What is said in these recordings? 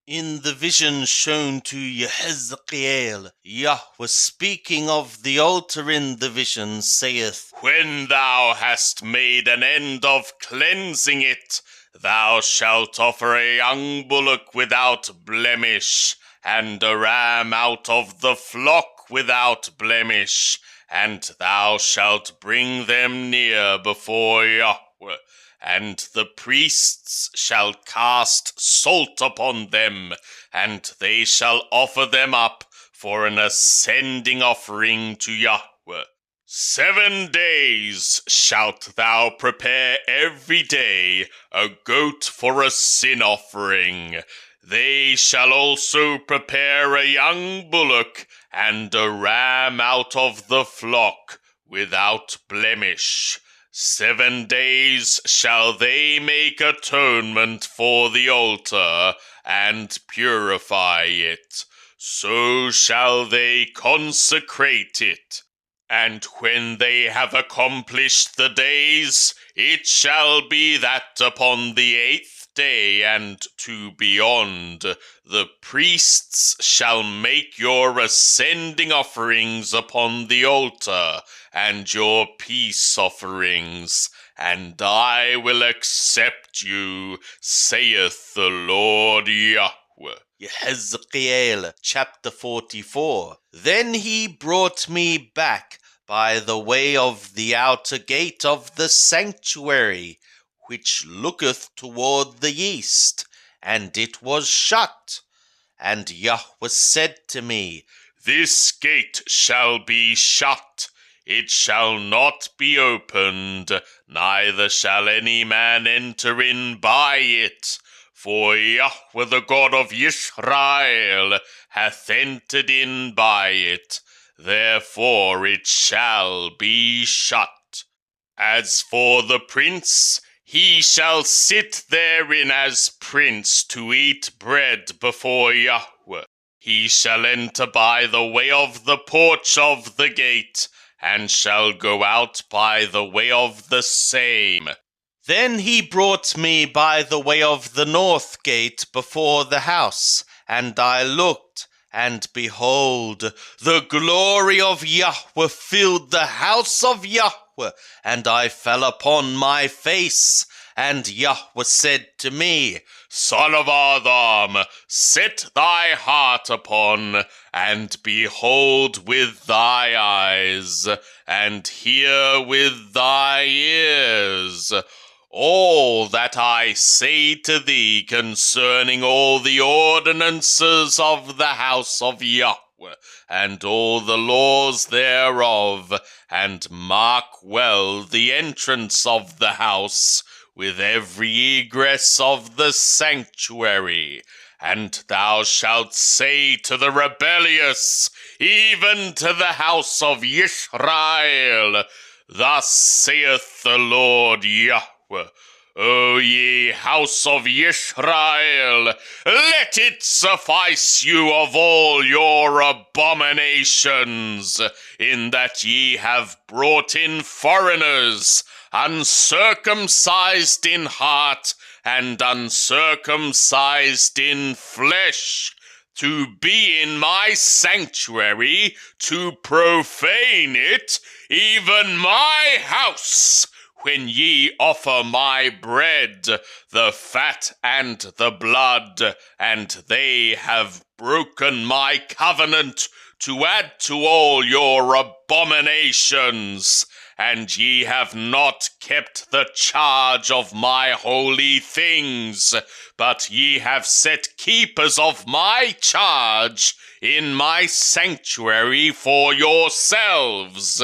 In the vision shown to Ezekiel, Yahweh speaking of the altar in the vision saith, When thou hast made an end of cleansing it, thou shalt offer a young bullock without blemish, and a ram out of the flock without blemish, and thou shalt bring them near before Yahweh. And the priests shall cast salt upon them, and they shall offer them up for an ascending offering to Yahweh. 7 days shalt thou prepare every day a goat for a sin offering. They shall also prepare a young bullock and a ram out of the flock without blemish. 7 days shall they make atonement for the altar and purify it. So shall they consecrate it. And when they have accomplished the days, it shall be that upon the 8th day and to beyond, the priests shall make your ascending offerings upon the altar, and your peace offerings, and I will accept you, saith the Lord Yahweh. Ezekiel chapter 44. Then he brought me back by the way of the outer gate of the sanctuary, which looketh toward the east, and it was shut. And Yahweh said to me, This gate shall be shut, it shall not be opened, neither shall any man enter in by it. For Yahweh the God of Israel hath entered in by it, therefore it shall be shut. As for the prince, he shall sit therein as prince to eat bread before Yahweh. He shall enter by the way of the porch of the gate, and shall go out by the way of the same. Then he brought me by the way of the north gate before the house, and I looked, and behold, the glory of Yahweh filled the house of Yahweh, and I fell upon my face. And Yahweh said to me, Son of Adam, set thy heart upon, and behold with thy eyes, and hear with thy ears all that I say to thee concerning all the ordinances of the house of Yahweh, and all the laws thereof, and mark well the entrance of the house, with every egress of the sanctuary. And thou shalt say to the rebellious, even to the house of Israel, Thus saith the Lord Yahweh, O ye house of Israel, let it suffice you of all your abominations, in that ye have brought in foreigners, uncircumcised in heart and uncircumcised in flesh, to be in my sanctuary, to profane it, even my house, when ye offer my bread, the fat and the blood, and they have broken my covenant, to add to all your abominations. And ye have not kept the charge of my holy things, but ye have set keepers of my charge in my sanctuary for yourselves.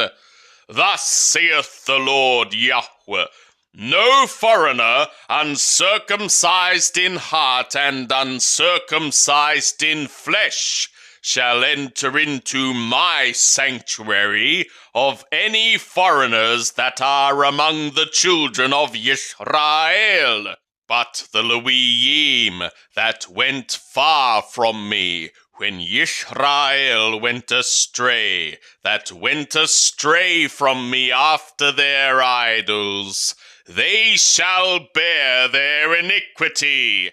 Thus saith the Lord Yahweh, No foreigner, uncircumcised in heart and uncircumcised in flesh, shall enter into my sanctuary of any foreigners that are among the children of Israel. But the Leviim that went far from me, when Israel went astray, that went astray from me after their idols, they shall bear their iniquity.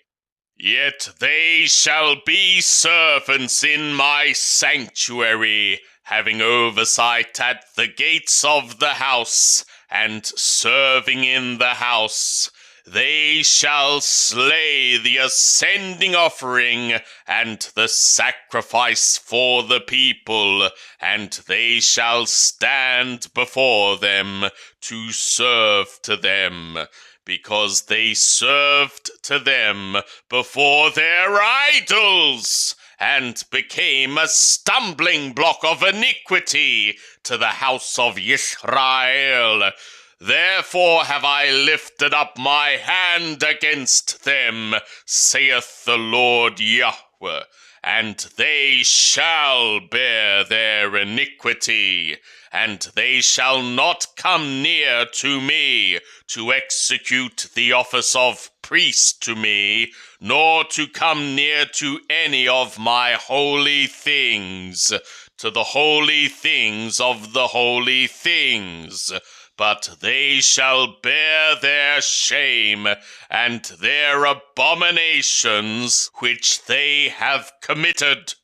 Yet they shall be servants in my sanctuary, having oversight at the gates of the house, and serving in the house. They shall slay the ascending offering and the sacrifice for the people, and they shall stand before them to serve to them, because they served to them before their idols, and became a stumbling block of iniquity to the house of Israel. Therefore have I lifted up my hand against them, saith the Lord Yahweh, and they shall bear their iniquity, and they shall not come near to me to execute the office of priest to me, nor to come near to any of my holy things, to the holy things of the holy things. But they shall bear their shame and their abominations which they have committed.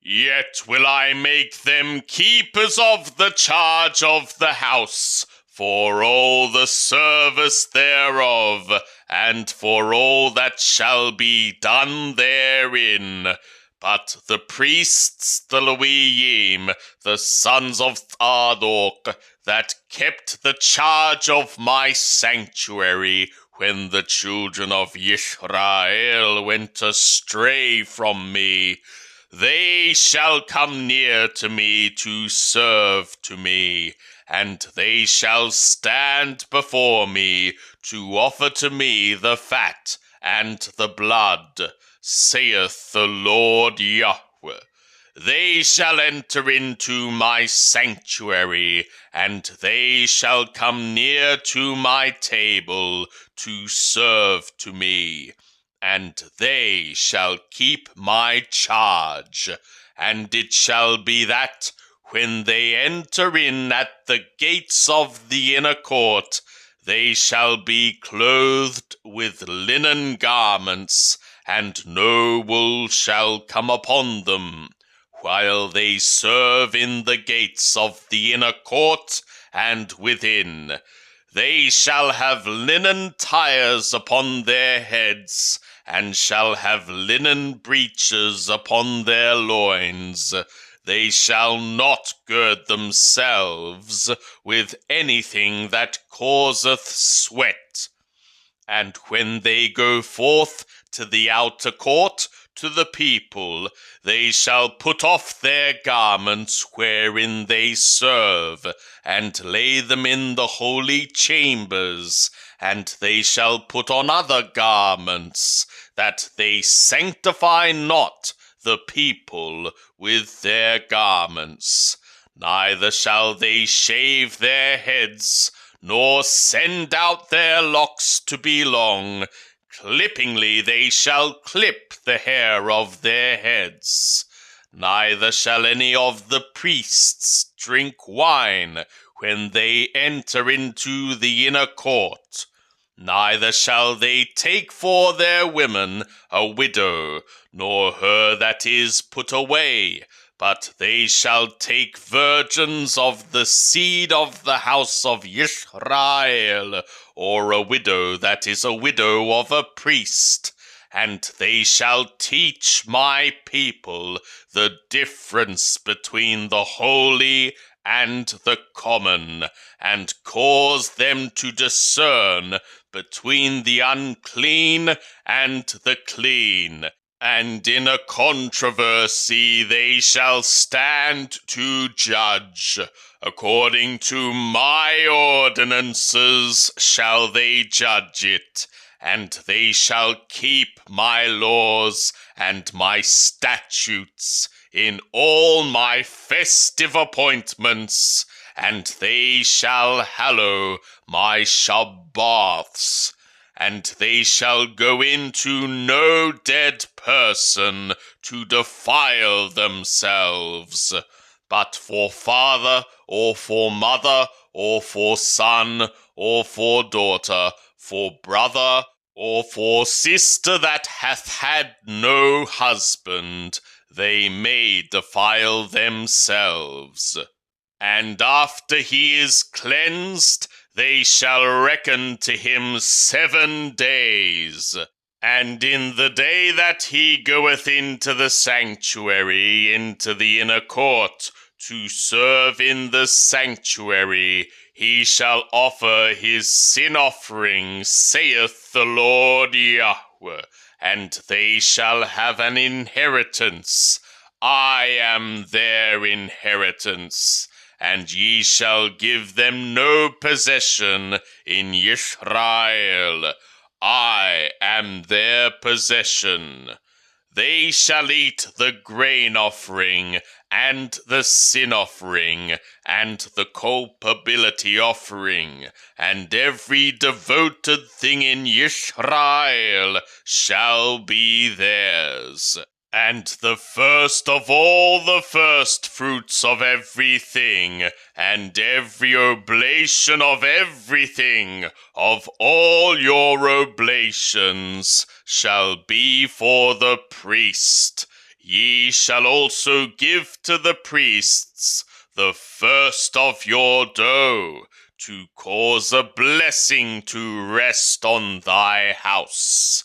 Yet will I make them keepers of the charge of the house, for all the service thereof, and for all that shall be done therein. But the priests, the Leviim, the sons of Zadok, that kept the charge of my sanctuary, when the children of Israel went astray from me, they shall come near to me to serve to me, and they shall stand before me to offer to me the fat and the blood, saith the Lord Yahweh. They shall enter into my sanctuary, and they shall come near to my table to serve to me. And they shall keep my charge, and it shall be that, when they enter in at the gates of the inner court, they shall be clothed with linen garments, and no wool shall come upon them, while they serve in the gates of the inner court and within. They shall have linen tires upon their heads, and shall have linen breeches upon their loins. They shall not gird themselves with anything that causeth sweat. And when they go forth to the outer court, to the people, they shall put off their garments wherein they serve, and lay them in the holy chambers, and they shall put on other garments, that they sanctify not the people with their garments. Neither shall they shave their heads, nor send out their locks to be long. Clippingly they shall clip the hair of their heads. Neither shall any of the priests drink wine when they enter into the inner court. Neither shall they take for their women a widow, nor her that is put away, but they shall take virgins of the seed of the house of Israel, or a widow that is a widow of a priest. And they shall teach my people the difference between the holy and the common, and cause them to discern between the unclean and the clean. And in a controversy they shall stand to judge. According to my ordinances shall they judge it, and they shall keep my laws and my statutes in all my festive appointments, and they shall hallow my Shabbaths. And they shall go into no dead person to defile themselves, but for father, or for mother, or for son, or for daughter, for brother, or for sister that hath had no husband, they may defile themselves. And after he is cleansed, they shall reckon to him 7 days. And in the day that he goeth into the sanctuary, into the inner court, to serve in the sanctuary, he shall offer his sin offering, saith the Lord Yahweh, and they shall have an inheritance. I am their inheritance, and ye shall give them no possession in Israel. I am their possession. They shall eat the grain offering, and the sin offering, and the culpability offering, and every devoted thing in Israel shall be theirs. And the first of all the first fruits of everything, and every oblation of everything, of all your oblations, shall be for the priest. Ye shall also give to the priests the first of your dough, to cause a blessing to rest on thy house.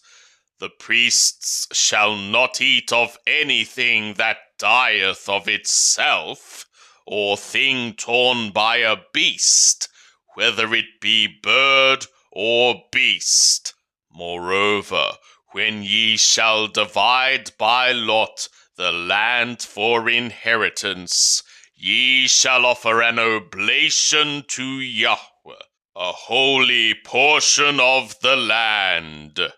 The priests shall not eat of anything that dieth of itself, or thing torn by a beast, whether it be bird or beast. Moreover, when ye shall divide by lot the land for inheritance, ye shall offer an oblation to Yahweh, a holy portion of the land.